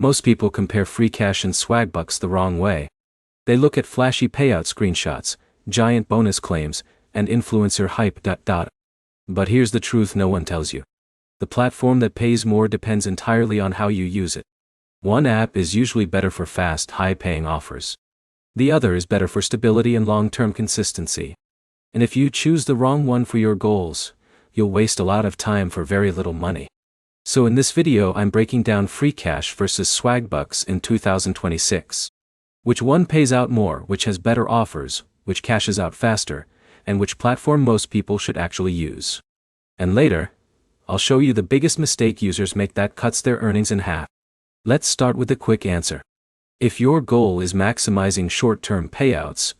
Most people compare free cash and swag bucks the wrong way. They look at flashy payout screenshots, giant bonus claims, and influencer hype. But here's the truth no one tells you. The platform that pays more depends entirely on how you use it. One app is usually better for fast, high-paying offers. The other is better for stability and long-term consistency. And if you choose the wrong one for your goals, you'll waste a lot of time for very little money. So in this video I'm breaking down free cash versus swag bucks in 2026. Which one pays out more, which has better offers, which cashes out faster, and which platform most people should actually use. And later, I'll show you the biggest mistake users make that cuts their earnings in half. Let's start with a quick answer. If your goal is maximizing short-term payouts,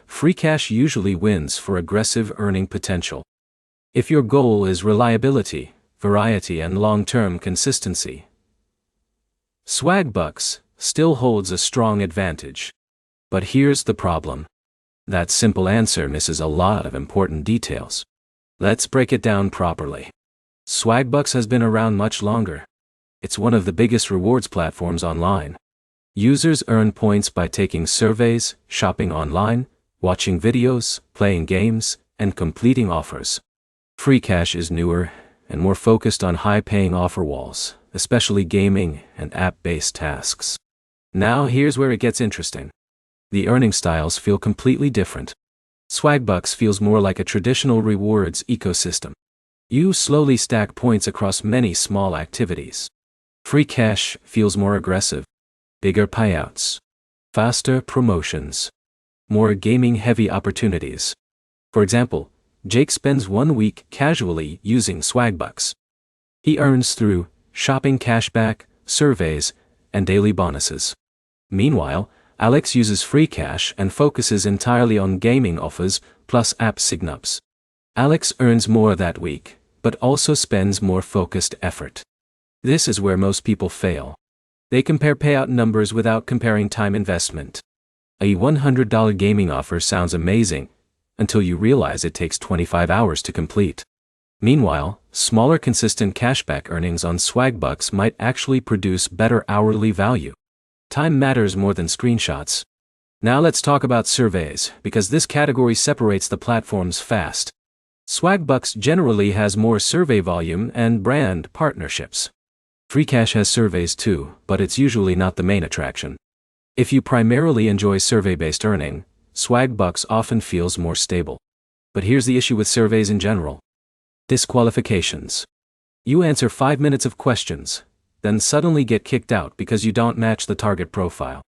free cash usually wins for aggressive earning potential. If your goal is reliability, variety, and long-term consistency, swag bucks still holds a strong advantage. But here's the problem. That simple answer misses a lot of important details. Let's break it down properly. Swagbucks has been around much longer. It's one of the biggest rewards platforms online. Users earn points by taking surveys, shopping online, watching videos, playing games, and completing offers. Free cash is newer and more focused on high-paying offer walls, especially gaming and app-based tasks. Now here's where it gets interesting. The earning styles feel completely different. Swagbucks feels more like a traditional rewards ecosystem. You slowly stack points across many small activities. Free cash feels more aggressive. Bigger payouts. Faster promotions. More gaming-heavy opportunities. For example, Jake spends 1 week casually using swagbucks. He earns through shopping cashback, surveys, and daily bonuses. Meanwhile, Alex uses free cash and focuses entirely on gaming offers plus app signups. Alex earns more that week, but also spends more focused effort. This is where most people fail. They compare payout numbers without comparing time investment. A $100 gaming offer sounds amazing, until you realize it takes 25 hours to complete. Meanwhile, smaller consistent cashback earnings on swagbucks might actually produce better hourly value. Time matters more than screenshots. Now let's talk about surveys, because this category separates the platforms fast. Swagbucks generally has more survey volume and brand partnerships. Free cash has surveys too, but it's usually not the main attraction. If you primarily enjoy survey-based earning, swagbucks often feels more stable. But here's the issue with surveys in general. Disqualifications. You answer 5 minutes of questions, then suddenly get kicked out because you don't match the target profile.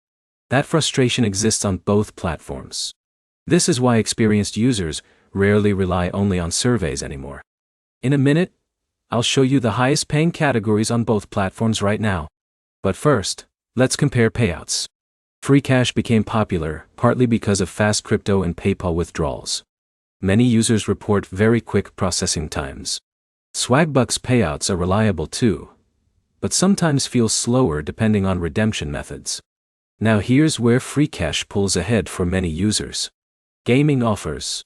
That frustration exists on both platforms. This is why experienced users rarely rely only on surveys anymore. In a minute, I'll show you the highest paying categories on both platforms right now. But first, let's compare payouts. Free cash became popular partly because of fast crypto and PayPal withdrawals. Many users report very quick processing times. Swagbucks payouts are reliable too, but sometimes feel slower depending on redemption methods. Now here's where free cash pulls ahead for many users. Gaming offers.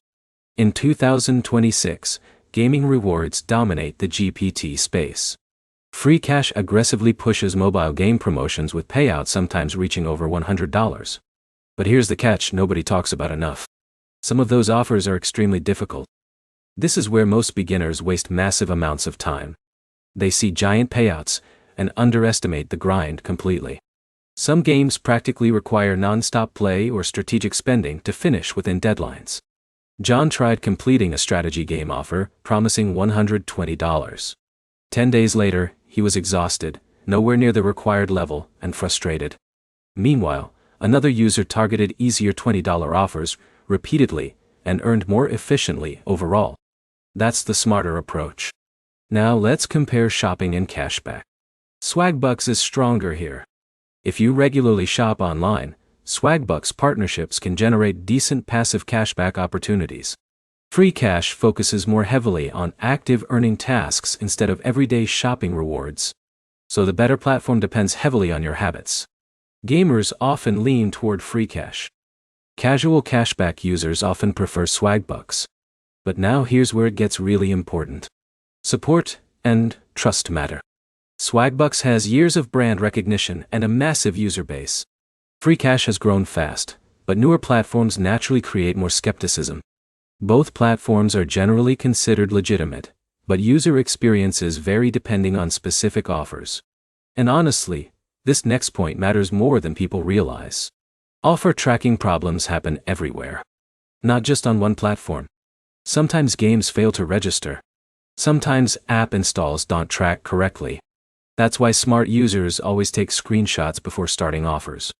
In 2026, gaming rewards dominate the GPT space. Free cash aggressively pushes mobile game promotions with payouts sometimes reaching over $100. But here's the catch nobody talks about enough. Some of those offers are extremely difficult. This is where most beginners waste massive amounts of time. They see giant payouts and underestimate the grind completely. Some games practically require non-stop play or strategic spending to finish within deadlines. John tried completing a strategy game offer, promising $120. 10 days later, he was exhausted, nowhere near the required level, and frustrated. Meanwhile, another user targeted easier $20 offers repeatedly and earned more efficiently overall. That's the smarter approach. Now let's compare shopping and cashback. Swagbucks is stronger here. If you regularly shop online, Swagbucks partnerships can generate decent passive cashback opportunities. Free cash focuses more heavily on active earning tasks instead of everyday shopping rewards. So the better platform depends heavily on your habits. Gamers often lean toward free cash. Casual cashback users often prefer Swagbucks. But now here's where it gets really important. Support and trust matter. Swagbucks has years of brand recognition and a massive user base. Freecash has grown fast, but newer platforms naturally create more skepticism. Both platforms are generally considered legitimate, but user experiences vary depending on specific offers. And honestly, this next point matters more than people realize. Offer tracking problems happen everywhere. Not just on one platform. Sometimes games fail to register. Sometimes app installs don't track correctly. That's why smart users always take screenshots before starting offers.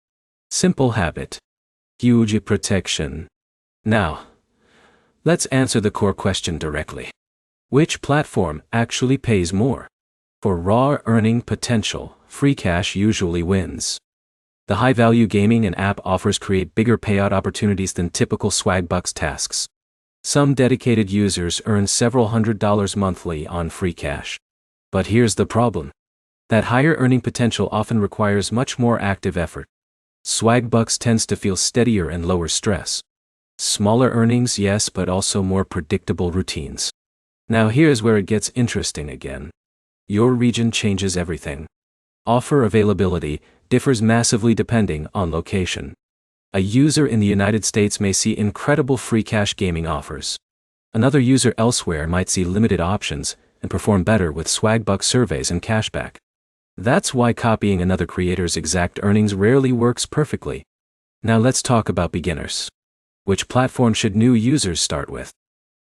Simple habit. Huge protection. Now, let's answer the core question directly. Which platform actually pays more? For raw earning potential, Freecash usually wins. The high-value gaming and app offers create bigger payout opportunities than typical Swagbucks tasks. Some dedicated users earn several $100s monthly on Freecash. But here's the problem. That higher earning potential often requires much more active effort. Swagbucks tends to feel steadier and lower stress. Smaller earnings, yes, but also more predictable routines. Now here's where it gets interesting again. Your region changes everything. Offer availability differs massively depending on location. A user in the United States may see incredible Freecash gaming offers. Another user elsewhere might see limited options and perform better with Swagbucks surveys and cashback. That's why copying another creator's exact earnings rarely works perfectly. Now let's talk about beginners. Which platform should new users start with?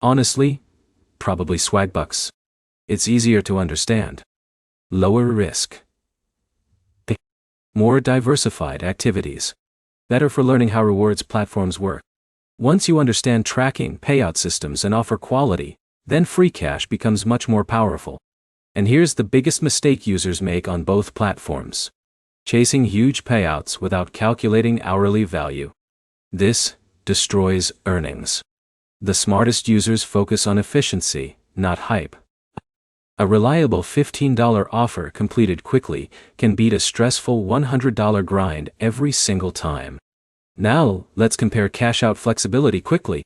Honestly, probably Swagbucks. It's easier to understand. Lower risk. More diversified activities. Better for learning how rewards platforms work. Once you understand tracking, payout systems, and offer quality, then Freecash becomes much more powerful. And here's the biggest mistake users make on both platforms. Chasing huge payouts without calculating hourly value. This destroys earnings. The smartest users focus on efficiency, not hype. A reliable $15 offer completed quickly can beat a stressful $100 grind every single time. Now, let's compare cash-out flexibility quickly.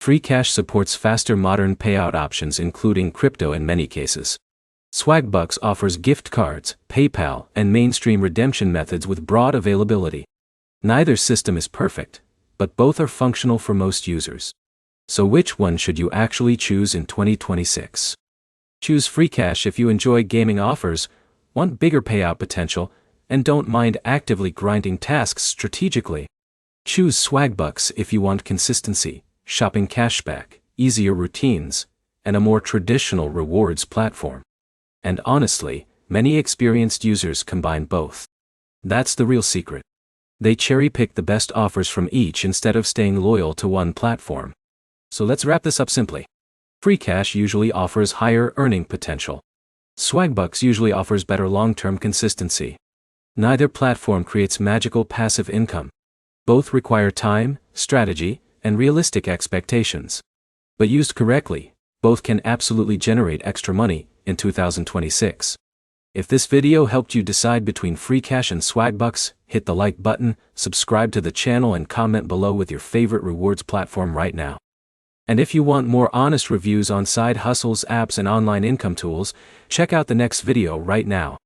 Freecash supports faster modern payout options including crypto in many cases. Swagbucks offers gift cards, PayPal, and mainstream redemption methods with broad availability. Neither system is perfect, but both are functional for most users. So which one should you actually choose in 2026? Choose Freecash if you enjoy gaming offers, want bigger payout potential, and don't mind actively grinding tasks strategically. Choose Swagbucks if you want consistency, shopping cashback, easier routines, and a more traditional rewards platform. And honestly, many experienced users combine both. That's the real secret. They cherry-pick the best offers from each instead of staying loyal to one platform. So let's wrap this up simply. Freecash usually offers higher earning potential. Swagbucks usually offers better long-term consistency. Neither platform creates magical passive income. Both require time, strategy, and realistic expectations. But used correctly, both can absolutely generate extra money in 2026. If this video helped you decide between Freecash and Swagbucks, hit the like button, subscribe to the channel, and comment below with your favorite rewards platform right now. And if you want more honest reviews on side hustles, apps, and online income tools, check out the next video right now.